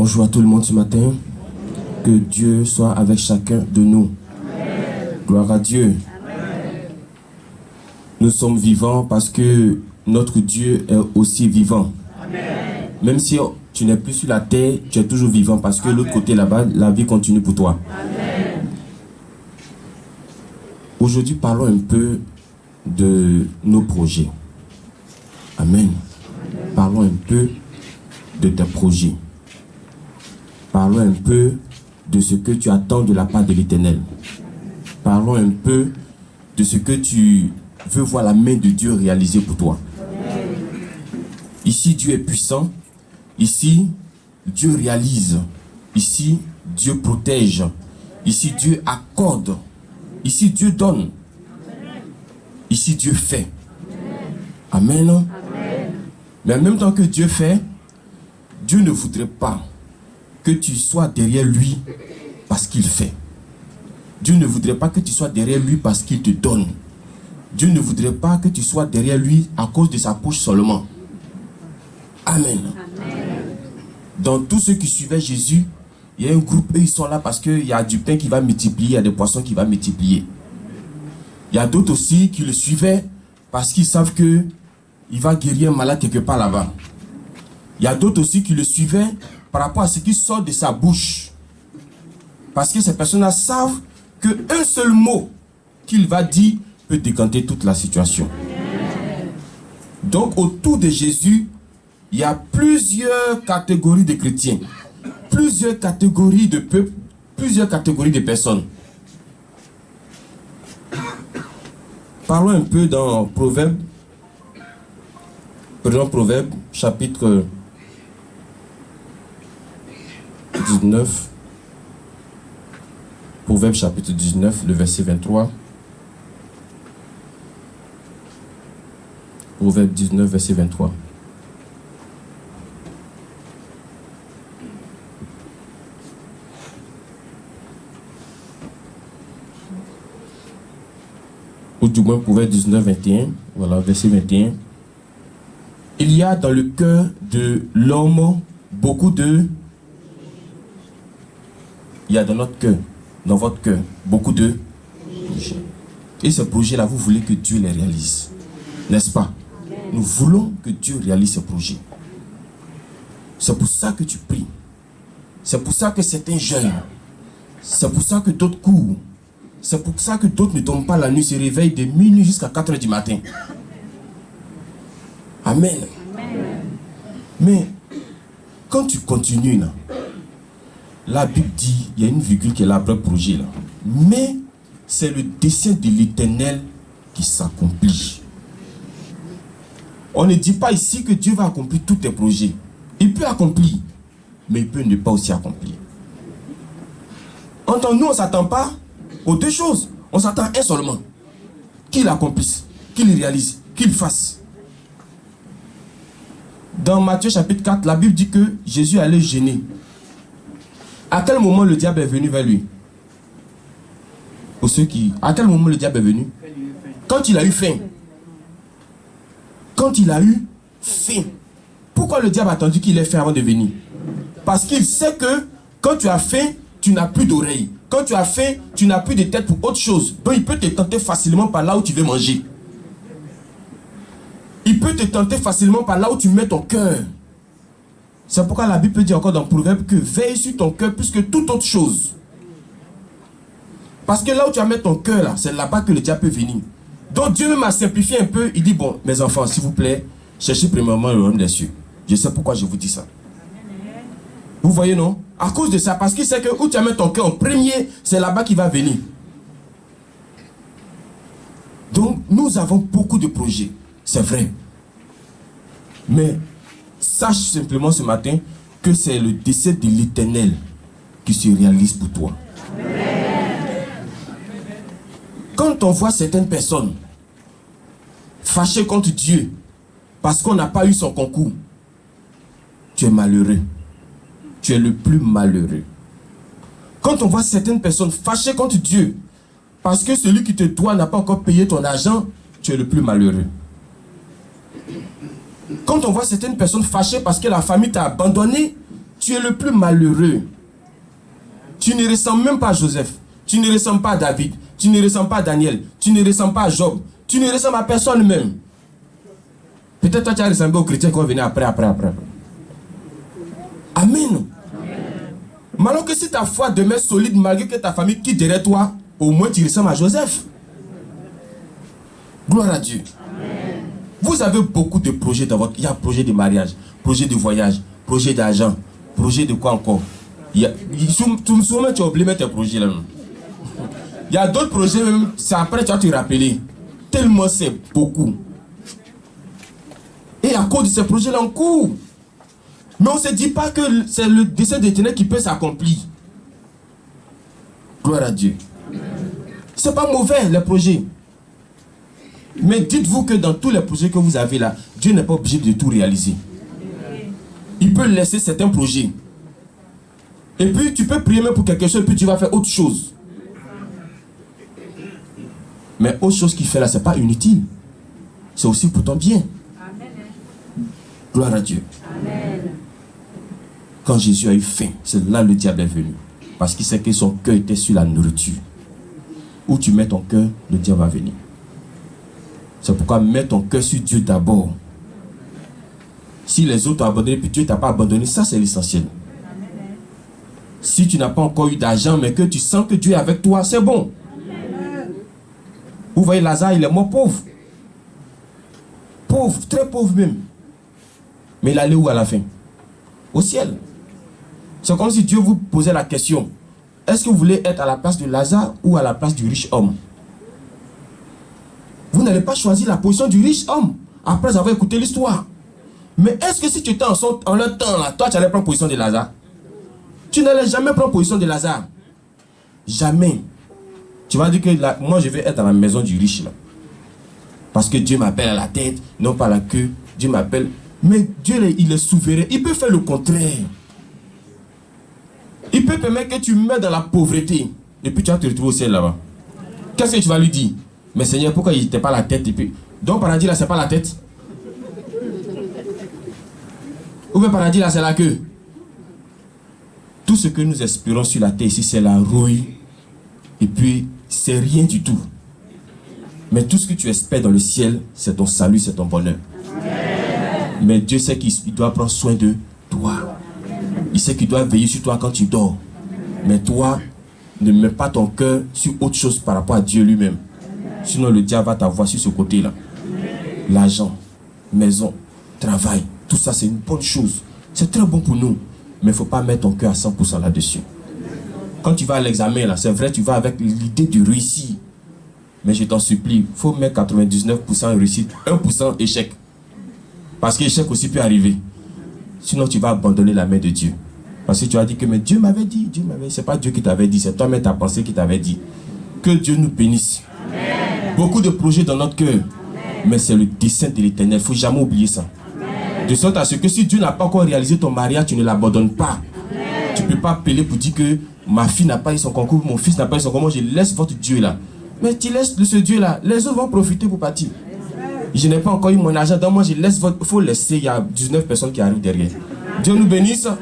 Bonjour à tout le monde ce matin. Que Dieu soit avec chacun de nous. Amen. Gloire à Dieu. Amen. Nous sommes vivants parce que notre Dieu est aussi vivant. Amen. Même si tu n'es plus sur la terre, tu es toujours vivant parce que l'autre côté là-bas, la vie continue pour toi. Amen. Aujourd'hui, parlons un peu de nos projets. Amen. Amen. Parlons un peu de tes projets. Parlons un peu de ce que tu attends de la part de l'Éternel. Parlons un peu de ce que tu veux voir la main de Dieu réaliser pour toi. Ici, Dieu est puissant. Ici, Dieu réalise. Ici, Dieu protège. Ici, Dieu accorde. Ici, Dieu donne. Ici, Dieu fait. Amen. Amen. Mais en même temps que Dieu fait, Dieu ne voudrait pas que tu sois derrière lui parce qu'il fait. Dieu ne voudrait pas que tu sois derrière lui parce qu'il te donne. Dieu ne voudrait pas que tu sois derrière lui à cause de sa poche seulement. Amen. Amen. Dans tous ceux qui suivaient Jésus, il y a un groupe, eux ils sont là parce qu'il y a du pain qui va multiplier, il y a des poissons qui vont multiplier. Il y a d'autres aussi qui le suivaient parce qu'ils savent que il va guérir un malade quelque part là-bas. Il y a d'autres aussi qui le suivaient par rapport à ce qui sort de sa bouche. Parce que ces personnes-là savent qu'un seul mot qu'il va dire peut décanter toute la situation. Donc autour de Jésus, il y a plusieurs catégories de chrétiens, plusieurs catégories de peuples, plusieurs catégories de personnes. Parlons un peu dans Proverbe, chapitre 19, Proverbe chapitre 19, le verset 23. Proverbe 19, verset 23. Ou du moins Proverbe 19, 21. Voilà, verset 21. Il y a dans le cœur de l'homme beaucoup de... Il y a dans notre cœur, dans votre cœur, beaucoup de projets. Et ces projets-là, vous voulez que Dieu les réalise. N'est-ce pas? Nous voulons que Dieu réalise ces projets. C'est pour ça que tu pries. C'est pour ça que certains jeûnent. C'est pour ça que d'autres courent. C'est pour ça que d'autres ne tombent pas la nuit, se réveillent de minuit jusqu'à 4 h du matin. Amen. Amen. Mais quand tu continues là, la Bible dit, il y a une virgule qui est là après le projet là. Mais c'est le dessein de l'Éternel qui s'accomplit. On ne dit pas ici que Dieu va accomplir tous tes projets. Il peut accomplir, mais il peut ne pas aussi accomplir. Nous, on ne s'attend pas aux deux choses. On s'attend à un seulement. Qu'il accomplisse, qu'il réalise, qu'il fasse. Dans Matthieu chapitre 4, la Bible dit que Jésus allait jeûner. À quel moment le diable est venu vers lui? Pour ceux qui... À quel moment le diable est venu? Quand il a eu faim. Quand il a eu faim. Pourquoi le diable a attendu qu'il ait faim avant de venir? Parce qu'il sait que quand tu as faim, tu n'as plus d'oreilles. Quand tu as faim, tu n'as plus de tête pour autre chose. Donc il peut te tenter facilement par là où tu veux manger. Il peut te tenter facilement par là où tu mets ton cœur. C'est pourquoi la Bible peut dire encore dans Proverbe que veille sur ton cœur plus que toute autre chose. Parce que là où tu vas mettre ton cœur, là, c'est là-bas que le diable peut venir. Donc Dieu m'a simplifié un peu. Il dit, bon, mes enfants, s'il vous plaît, cherchez premièrement le royaume des cieux. Je sais pourquoi je vous dis ça. Vous voyez, non? À cause de ça, parce qu'il sait que où tu vas mettre ton cœur en premier, c'est là-bas qu'il va venir. Donc, nous avons beaucoup de projets. C'est vrai. Mais sache simplement ce matin que c'est le dessein de l'Éternel qui se réalise pour toi. Amen. Quand on voit certaines personnes fâchées contre Dieu parce qu'on n'a pas eu son concours, tu es malheureux. Tu es le plus malheureux. Quand on voit certaines personnes fâchées contre Dieu parce que celui qui te doit n'a pas encore payé ton argent, tu es le plus malheureux. Quand on voit certaines personnes fâchées parce que la famille t'a abandonné, tu es le plus malheureux. Tu ne ressembles même pas à Joseph. Tu ne ressembles pas à David. Tu ne ressembles pas à Daniel. Tu ne ressembles pas à Job. Tu ne ressembles à personne même. Peut-être toi tu as ressemblé aux chrétiens qui vont venir après. Amen. Mais alors que si ta foi demeure solide malgré que ta famille quitte derrière toi, au moins tu ressembles à Joseph. Gloire à Dieu. Amen. Vous avez beaucoup de projets dans votre... Il y a projet de mariage, projet de voyage, projet d'argent, projet de quoi encore. Souvent tu as oublié mettre tes projets là. Il y a d'autres projets même, c'est après tu vas te rappeler. Tellement c'est beaucoup. Et à cause de ces projets là on court. Mais on ne se dit pas que c'est le dessein de l'Éternel qui peut s'accomplir. Gloire à Dieu. C'est pas mauvais les projets. Mais dites-vous que dans tous les projets que vous avez là, Dieu n'est pas obligé de tout réaliser. Il peut laisser certains projets. Et puis tu peux prier même pour quelque chose, puis tu vas faire autre chose. Mais autre chose qu'il fait là, c'est pas inutile. C'est aussi pour ton bien. Gloire à Dieu. Amen. Quand Jésus a eu faim, c'est là le diable est venu. Parce qu'il sait que son cœur était sur la nourriture. Où tu mets ton cœur, le diable va venir. C'est pourquoi mets ton cœur sur Dieu d'abord. Si les autres t'ont abandonné, puis Dieu ne t'a pas abandonné, ça c'est l'essentiel. Si tu n'as pas encore eu d'argent, mais que tu sens que Dieu est avec toi, c'est bon. Vous voyez Lazare, il est mort pauvre. Pauvre, très pauvre même. Mais il allait où à la fin? Au ciel. C'est comme si Dieu vous posait la question. Est-ce que vous voulez être à la place de Lazare ou à la place du riche homme? Vous n'allez pas choisir la position du riche homme après avoir écouté l'histoire. Mais est-ce que si tu étais en leur temps là, toi tu allais prendre position de Lazare? Tu n'allais jamais prendre position de Lazare. Jamais. Tu vas dire que moi je vais être à la maison du riche là. Parce que Dieu m'appelle à la tête, non pas à la queue. Dieu m'appelle. Mais Dieu il est souverain. Il peut faire le contraire. Il peut permettre que tu meurs dans la pauvreté. Et puis tu vas te retrouver au ciel là-bas. Qu'est-ce que tu vas lui dire? Mais Seigneur, pourquoi il n'était pas la tête? Et puis... Donc paradis là, c'est pas la tête. Ou bien paradis là, c'est la queue. Tout ce que nous espérons sur la terre ici, c'est la rouille. Et puis, c'est rien du tout. Mais tout ce que tu espères dans le ciel, c'est ton salut, c'est ton bonheur. Mais Dieu sait qu'il doit prendre soin de toi. Il sait qu'il doit veiller sur toi quand tu dors. Mais toi, ne mets pas ton cœur sur autre chose par rapport à Dieu lui-même. Sinon le diable va t'avoir sur ce côté-là. L'argent, maison, travail, tout ça c'est une bonne chose. C'est très bon pour nous. Mais il ne faut pas mettre ton cœur à 100% là-dessus. Quand tu vas à l'examen, là, c'est vrai, tu vas avec l'idée de réussir. Mais je t'en supplie, il faut mettre 99% réussite, 1% échec. Parce que l'échec aussi peut arriver. Sinon tu vas abandonner la main de Dieu. Parce que tu as dit que mais Dieu m'avait dit, c'est pas Dieu qui t'avait dit, c'est toi-même ta pensée qui t'avait dit. Que Dieu nous bénisse. Amen. Beaucoup de projets dans notre cœur. Mais c'est le dessein de l'Éternel. Il ne faut jamais oublier ça. Amen. De sorte à ce que si Dieu n'a pas encore réalisé ton mariage, tu ne l'abandonnes pas. Amen. Tu ne peux pas appeler pour dire que ma fille n'a pas eu son concours, mon fils n'a pas eu son concours, moi je laisse votre Dieu là. Mais tu laisses ce Dieu là, les autres vont profiter pour partir. Je n'ai pas encore eu mon argent, donc moi je laisse votre... Il faut laisser, il y a 19 personnes qui arrivent derrière. Dieu nous bénisse. Amen.